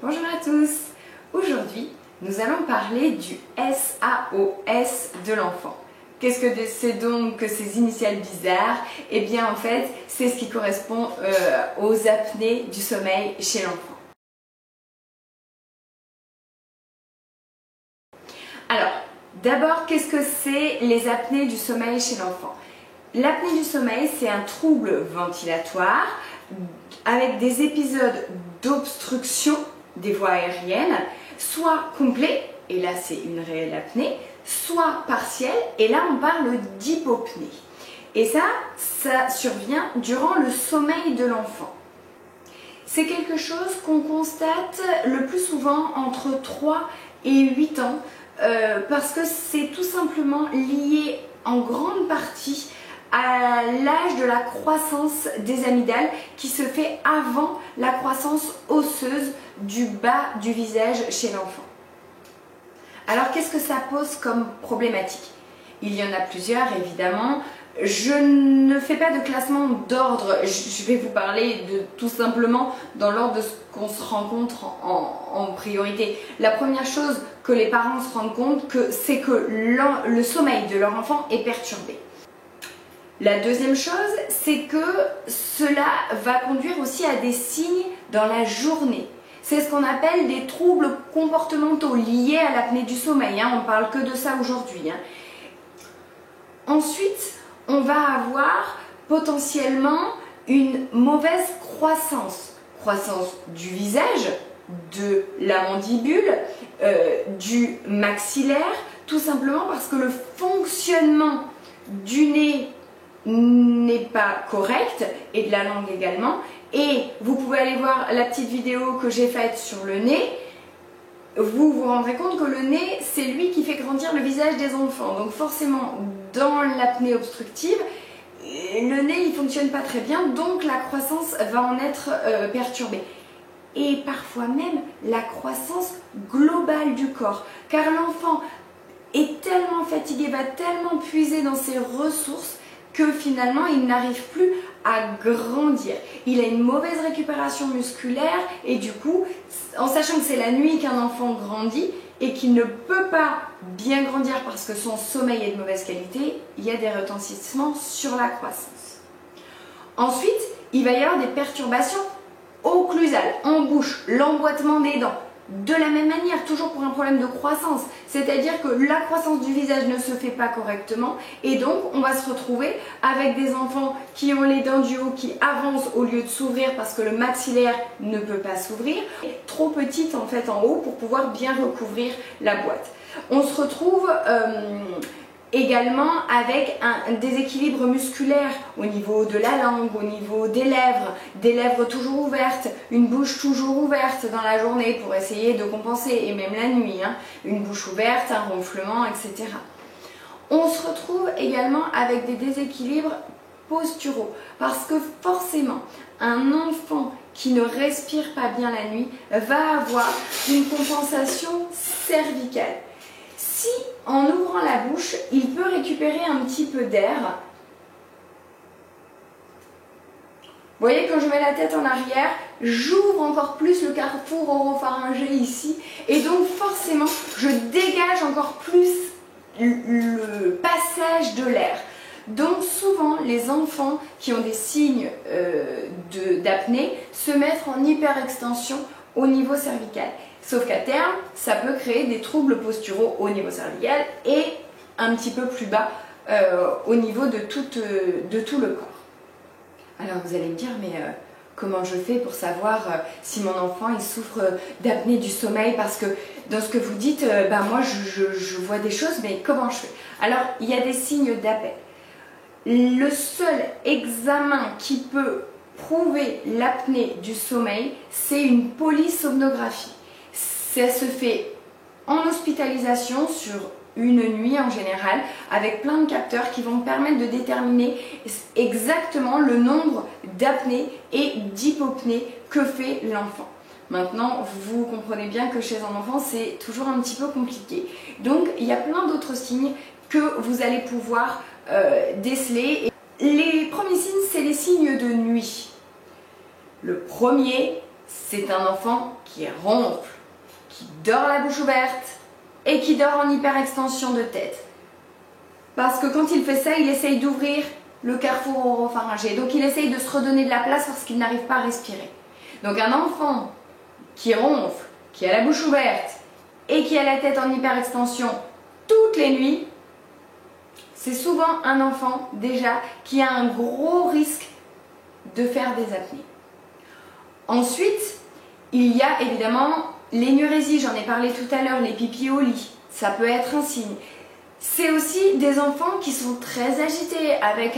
Bonjour à tous. Aujourd'hui, nous allons parler du SAOS de l'enfant. Qu'est-ce que c'est donc que ces initiales bizarres? Eh bien en fait, c'est ce qui correspond aux apnées du sommeil chez l'enfant. Alors, d'abord, qu'est-ce que c'est les apnées du sommeil chez l'enfant? L'apnée du sommeil, c'est un trouble ventilatoire avec des épisodes d'obstruction des voies aériennes, soit complet, et là c'est une réelle apnée, soit partielle, et là on parle d'hypopnée. Et ça survient durant le sommeil de l'enfant. C'est quelque chose qu'on constate le plus souvent entre 3 et 8 ans, parce que c'est tout simplement lié en grande partie à l'âge de la croissance des amygdales qui se fait avant la croissance osseuse du bas du visage chez l'enfant. Alors qu'est-ce que ça pose comme problématique? Il y en a plusieurs évidemment. Je ne fais pas de classement d'ordre, je vais vous parler de tout simplement dans l'ordre de ce qu'on se rencontre en priorité. La première chose que les parents se rendent compte, c'est que le sommeil de leur enfant est perturbé. La deuxième chose, c'est que cela va conduire aussi à des signes dans la journée. C'est ce qu'on appelle des troubles comportementaux liés à l'apnée du sommeil. On ne parle que de ça aujourd'hui. Ensuite, on va avoir potentiellement une mauvaise croissance. Croissance du visage, de la mandibule, du maxillaire, tout simplement parce que le fonctionnement du nez n'est pas correct et de la langue également. Et vous pouvez aller voir la petite vidéo que j'ai faite sur le nez. Vous vous rendrez compte que le nez, c'est lui qui fait grandir le visage des enfants. Donc forcément, dans l'apnée obstructive, le nez il fonctionne pas très bien, donc la croissance va en être perturbée. Et parfois même la croissance globale du corps. Car l'enfant est tellement fatigué, va tellement puiser dans ses ressources que finalement il n'arrive plus à grandir. Il a une mauvaise récupération musculaire et du coup, en sachant que c'est la nuit qu'un enfant grandit et qu'il ne peut pas bien grandir parce que son sommeil est de mauvaise qualité, il y a des retentissements sur la croissance. Ensuite, il va y avoir des perturbations occlusales, en bouche, l'emboîtement des dents. De la même manière, toujours pour un problème de croissance, c'est-à-dire que la croissance du visage ne se fait pas correctement et donc on va se retrouver avec des enfants qui ont les dents du haut qui avancent au lieu de s'ouvrir parce que le maxillaire ne peut pas s'ouvrir, trop petite en fait en haut pour pouvoir bien recouvrir la boîte. On se retrouve également avec un déséquilibre musculaire au niveau de la langue, au niveau des lèvres toujours ouvertes, une bouche toujours ouverte dans la journée pour essayer de compenser, et même la nuit, une bouche ouverte, un ronflement, etc. On se retrouve également avec des déséquilibres posturaux, parce que forcément, un enfant qui ne respire pas bien la nuit va avoir une compensation cervicale. Si, en ouvrant la bouche, il peut récupérer un petit peu d'air, vous voyez, quand je mets la tête en arrière, j'ouvre encore plus le carrefour oropharyngé ici, et donc forcément, je dégage encore plus le passage de l'air. Donc souvent, les enfants qui ont des signes d'apnée se mettent en hyperextension au niveau cervical. Sauf qu'à terme, ça peut créer des troubles posturaux au niveau cervical et un petit peu plus bas au niveau de tout le corps. Alors vous allez me dire, mais comment je fais pour savoir si mon enfant il souffre d'apnée du sommeil? Parce que dans ce que vous dites, moi je vois des choses, mais comment je fais? Alors il y a des signes d'appel. Le seul examen qui peut prouver l'apnée du sommeil, c'est une polysomnographie. Ça se fait en hospitalisation sur une nuit en général, avec plein de capteurs qui vont permettre de déterminer exactement le nombre d'apnées et d'hypopnées que fait l'enfant. Maintenant, vous comprenez bien que chez un enfant, c'est toujours un petit peu compliqué. Donc, il y a plein d'autres signes que vous allez pouvoir déceler. Les premiers signes, c'est les signes de nuit. Le premier, c'est un enfant qui ronfle, qui dort la bouche ouverte et qui dort en hyperextension de tête. Parce que quand il fait ça, il essaye d'ouvrir le carrefour oropharyngé. Donc il essaye de se redonner de la place parce qu'il n'arrive pas à respirer. Donc un enfant qui ronfle, qui a la bouche ouverte et qui a la tête en hyperextension toutes les nuits, c'est souvent un enfant déjà qui a un gros risque de faire des apnées. Ensuite, il y a évidemment l'énurésie, j'en ai parlé tout à l'heure, les pipis au lit, ça peut être un signe. C'est aussi des enfants qui sont très agités, avec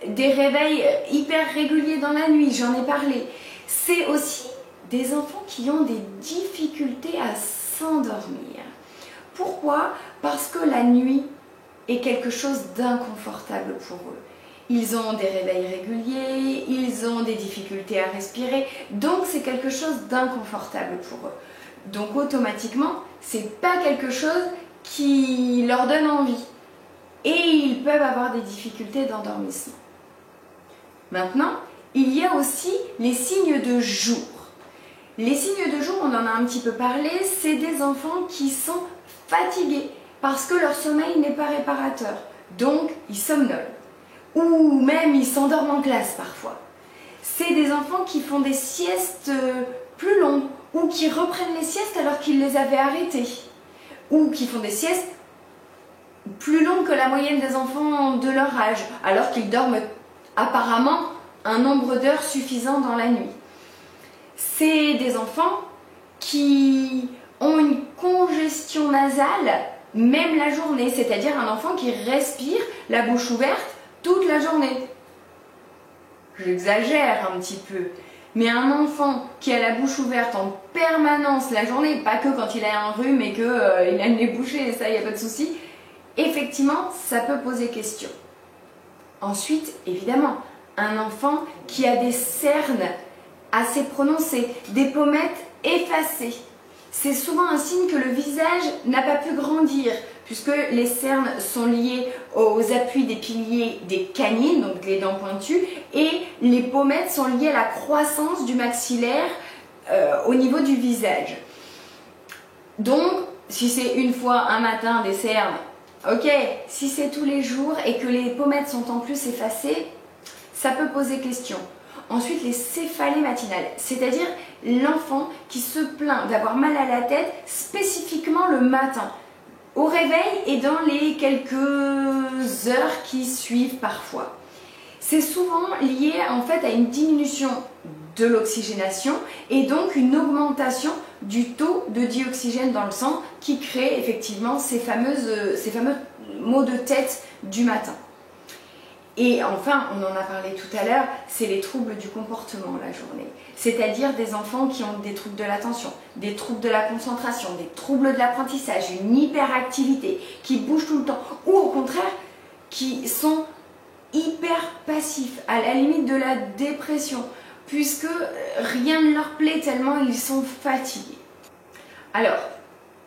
des réveils hyper réguliers dans la nuit, j'en ai parlé. C'est aussi des enfants qui ont des difficultés à s'endormir. Pourquoi? Parce que la nuit est quelque chose d'inconfortable pour eux. Ils ont des réveils réguliers, ils ont des difficultés à respirer, donc c'est quelque chose d'inconfortable pour eux. Donc automatiquement, c'est pas quelque chose qui leur donne envie. Et ils peuvent avoir des difficultés d'endormissement. Maintenant, il y a aussi les signes de jour. Les signes de jour, on en a un petit peu parlé, c'est des enfants qui sont fatigués parce que leur sommeil n'est pas réparateur. Donc, ils somnolent. Ou même, ils s'endorment en classe parfois. C'est des enfants qui font des siestes plus longues ou qui reprennent les siestes alors qu'ils les avaient arrêtées. Ou qui font des siestes plus longues que la moyenne des enfants de leur âge, alors qu'ils dorment apparemment un nombre d'heures suffisant dans la nuit. C'est des enfants qui ont une congestion nasale même la journée, c'est-à-dire un enfant qui respire la bouche ouverte toute la journée. J'exagère un petit peu, mais un enfant qui a la bouche ouverte en permanence la journée, pas que quand il a un rhume et qu'il a le nez bouché, ça, il n'y a pas de souci, effectivement, ça peut poser question. Ensuite, évidemment, un enfant qui a des cernes assez prononcées, des pommettes effacées. C'est souvent un signe que le visage n'a pas pu grandir, puisque les cernes sont liées aux appuis des piliers des canines, donc les dents pointues, et les pommettes sont liées à la croissance du maxillaire au niveau du visage. Donc, si c'est une fois un matin des cernes, ok. Si c'est tous les jours et que les pommettes sont en plus effacées, ça peut poser question. Ensuite, les céphalées matinales, c'est-à-dire l'enfant qui se plaint d'avoir mal à la tête spécifiquement le matin, au réveil et dans les quelques heures qui suivent parfois. C'est souvent lié en fait à une diminution de l'oxygénation et donc une augmentation du taux de dioxygène dans le sang qui crée effectivement ces fameux maux de tête du matin. Et enfin, on en a parlé tout à l'heure, c'est les troubles du comportement la journée. C'est-à-dire des enfants qui ont des troubles de l'attention, des troubles de la concentration, des troubles de l'apprentissage, une hyperactivité, qui bougent tout le temps, ou au contraire, qui sont hyper passifs, à la limite de la dépression, puisque rien ne leur plaît tellement ils sont fatigués. Alors,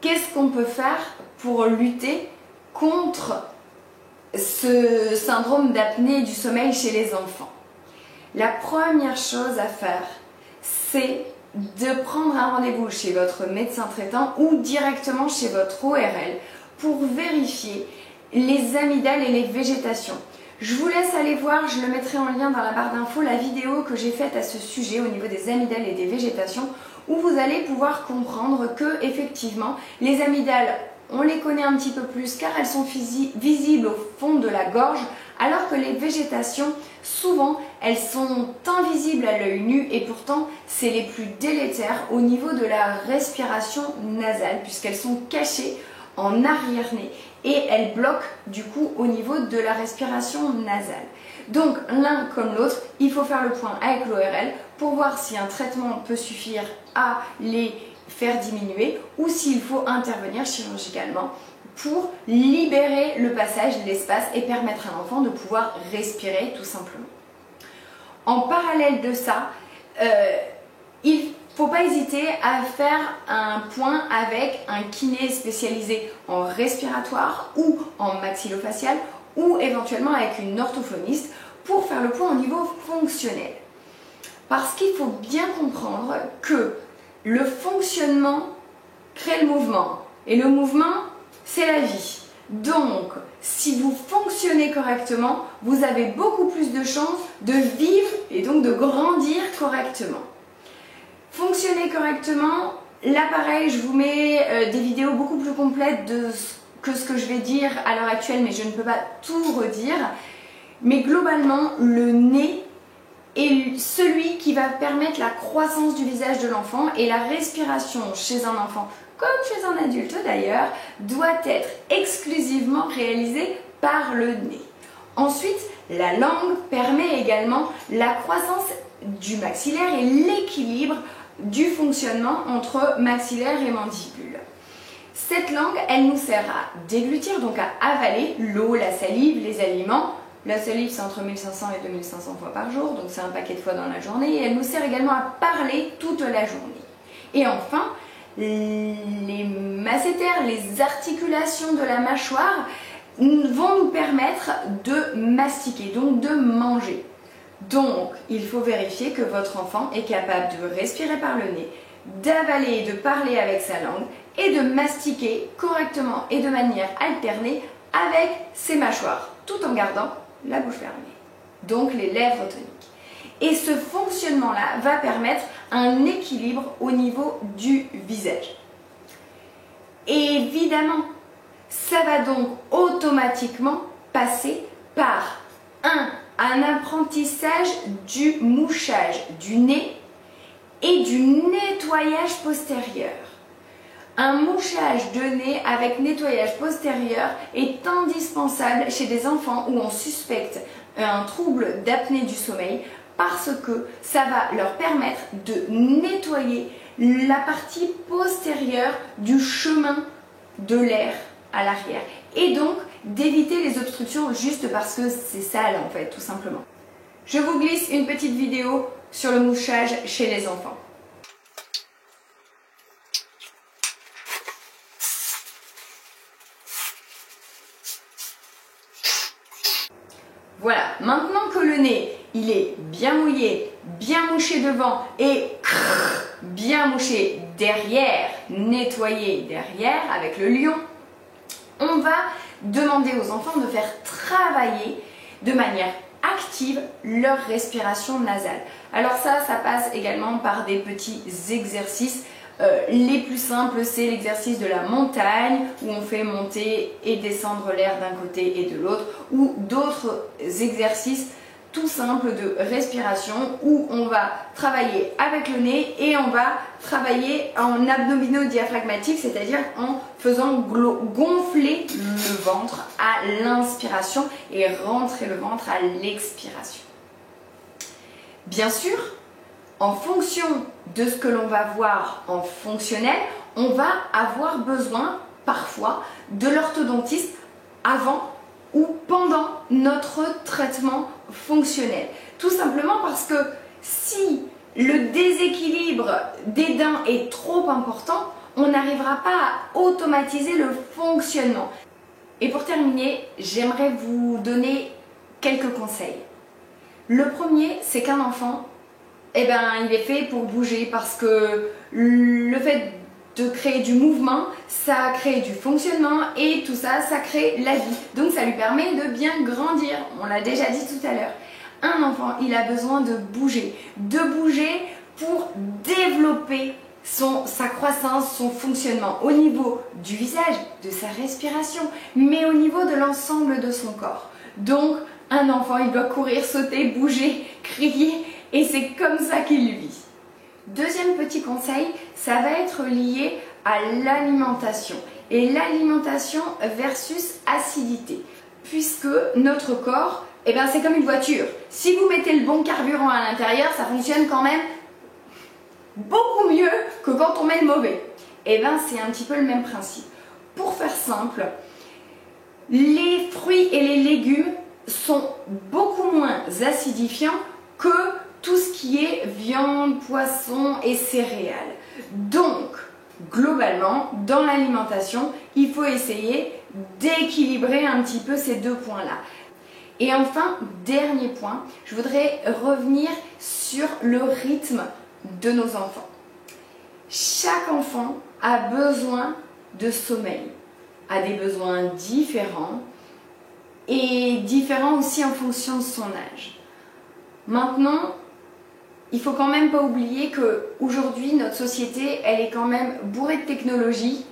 qu'est-ce qu'on peut faire pour lutter contre ce syndrome d'apnée du sommeil chez les enfants? La première chose à faire, c'est de prendre un rendez-vous chez votre médecin traitant ou directement chez votre ORL pour vérifier les amygdales et les végétations. Je vous laisse aller voir, je le mettrai en lien dans la barre d'infos, la vidéo que j'ai faite à ce sujet au niveau des amygdales et des végétations, où vous allez pouvoir comprendre que effectivement les amygdales, on les connaît un petit peu plus car elles sont visibles au fond de la gorge, alors que les végétations, souvent, elles sont invisibles à l'œil nu et pourtant, c'est les plus délétères au niveau de la respiration nasale puisqu'elles sont cachées en arrière-nez et elles bloquent du coup au niveau de la respiration nasale. Donc, l'un comme l'autre, il faut faire le point avec l'ORL pour voir si un traitement peut suffire à les faire diminuer ou s'il faut intervenir chirurgicalement pour libérer le passage, l'espace et permettre à l'enfant de pouvoir respirer tout simplement. En parallèle de ça, il ne faut pas hésiter à faire un point avec un kiné spécialisé en respiratoire ou en maxillofacial ou éventuellement avec une orthophoniste pour faire le point au niveau fonctionnel. Parce qu'il faut bien comprendre que le fonctionnement crée le mouvement. Et le mouvement, c'est la vie. Donc, si vous fonctionnez correctement, vous avez beaucoup plus de chances de vivre et donc de grandir correctement. Fonctionner correctement, là pareil, je vous mets des vidéos beaucoup plus complètes que ce que je vais dire à l'heure actuelle, mais je ne peux pas tout redire. Mais globalement, le nez est celui qui va permettre la croissance du visage de l'enfant, et la respiration chez un enfant, comme chez un adulte d'ailleurs, doit être exclusivement réalisée par le nez. Ensuite, la langue permet également la croissance du maxillaire et l'équilibre du fonctionnement entre maxillaire et mandibule. Cette langue, elle nous sert à déglutir, donc à avaler l'eau, la salive, les aliments. La salive, c'est entre 1500 et 2500 fois par jour, donc c'est un paquet de fois dans la journée. Et elle nous sert également à parler toute la journée. Et enfin, les masséters, les articulations de la mâchoire vont nous permettre de mastiquer, donc de manger. Donc, il faut vérifier que votre enfant est capable de respirer par le nez, d'avaler et de parler avec sa langue et de mastiquer correctement et de manière alternée avec ses mâchoires, tout en gardant la bouche fermée, donc les lèvres toniques. Et ce fonctionnement-là va permettre un équilibre au niveau du visage. Et évidemment, ça va donc automatiquement passer par un apprentissage du mouchage du nez et du nettoyage postérieur. Un mouchage de nez avec nettoyage postérieur est indispensable chez des enfants où on suspecte un trouble d'apnée du sommeil, parce que ça va leur permettre de nettoyer la partie postérieure du chemin de l'air à l'arrière, et donc d'éviter les obstructions juste parce que c'est sale en fait, tout simplement. Je vous glisse une petite vidéo sur le mouchage chez les enfants. Voilà, maintenant que le nez il est bien mouillé, bien mouché devant et bien mouché derrière, nettoyé derrière avec le lion, on va demander aux enfants de faire travailler de manière active leur respiration nasale. Alors ça passe également par des petits exercices. Les plus simples, c'est l'exercice de la montagne, où on fait monter et descendre l'air d'un côté et de l'autre, ou d'autres exercices tout simples de respiration, où on va travailler avec le nez et on va travailler en abdominodiaphragmatique, c'est-à-dire en faisant gonfler le ventre à l'inspiration et rentrer le ventre à l'expiration. Bien sûr, en fonction de ce que l'on va voir en fonctionnel, on va avoir besoin parfois de l'orthodontiste avant ou pendant notre traitement fonctionnel. Tout simplement parce que si le déséquilibre des dents est trop important, on n'arrivera pas à automatiser le fonctionnement. Et pour terminer, j'aimerais vous donner quelques conseils. Le premier, c'est qu'un enfant, il est fait pour bouger, parce que le fait de créer du mouvement, ça crée du fonctionnement, et tout ça, ça crée la vie. Donc ça lui permet de bien grandir, on l'a déjà dit tout à l'heure. Un enfant, il a besoin de bouger pour développer sa croissance, son fonctionnement au niveau du visage, de sa respiration, mais au niveau de l'ensemble de son corps. Donc un enfant, il doit courir, sauter, bouger, crier, et c'est comme ça qu'il vit. Deuxième petit conseil, ça va être lié à l'alimentation. Et l'alimentation versus acidité. Puisque notre corps, c'est comme une voiture. Si vous mettez le bon carburant à l'intérieur, ça fonctionne quand même beaucoup mieux que quand on met le mauvais. C'est un petit peu le même principe. Pour faire simple, les fruits et les légumes sont beaucoup moins acidifiants que tout ce qui est viande, poisson et céréales. Donc, globalement, dans l'alimentation, il faut essayer d'équilibrer un petit peu ces deux points-là. Et enfin, dernier point, je voudrais revenir sur le rythme de nos enfants. Chaque enfant a besoin de sommeil, a des besoins différents et différents aussi en fonction de son âge. Maintenant, il faut quand même pas oublier qu'aujourd'hui, notre société, elle est quand même bourrée de technologies,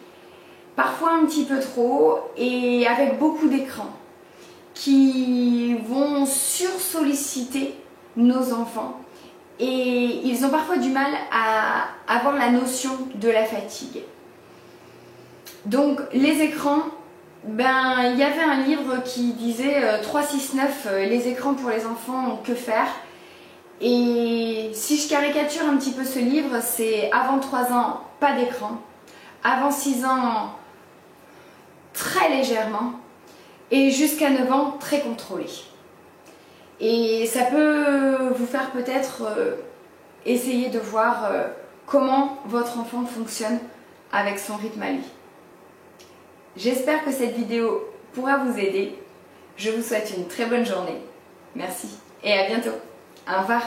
parfois un petit peu trop, et avec beaucoup d'écrans qui vont sursolliciter nos enfants et ils ont parfois du mal à avoir la notion de la fatigue. Donc les écrans, il y avait un livre qui disait 369 les écrans pour les enfants, que faire? Et si je caricature un petit peu ce livre, c'est avant 3 ans, pas d'écran, avant 6 ans, très légèrement, et jusqu'à 9 ans, très contrôlé. Et ça peut vous faire peut-être essayer de voir comment votre enfant fonctionne avec son rythme à lui. J'espère que cette vidéo pourra vous aider. Je vous souhaite une très bonne journée. Merci et à bientôt. Au revoir.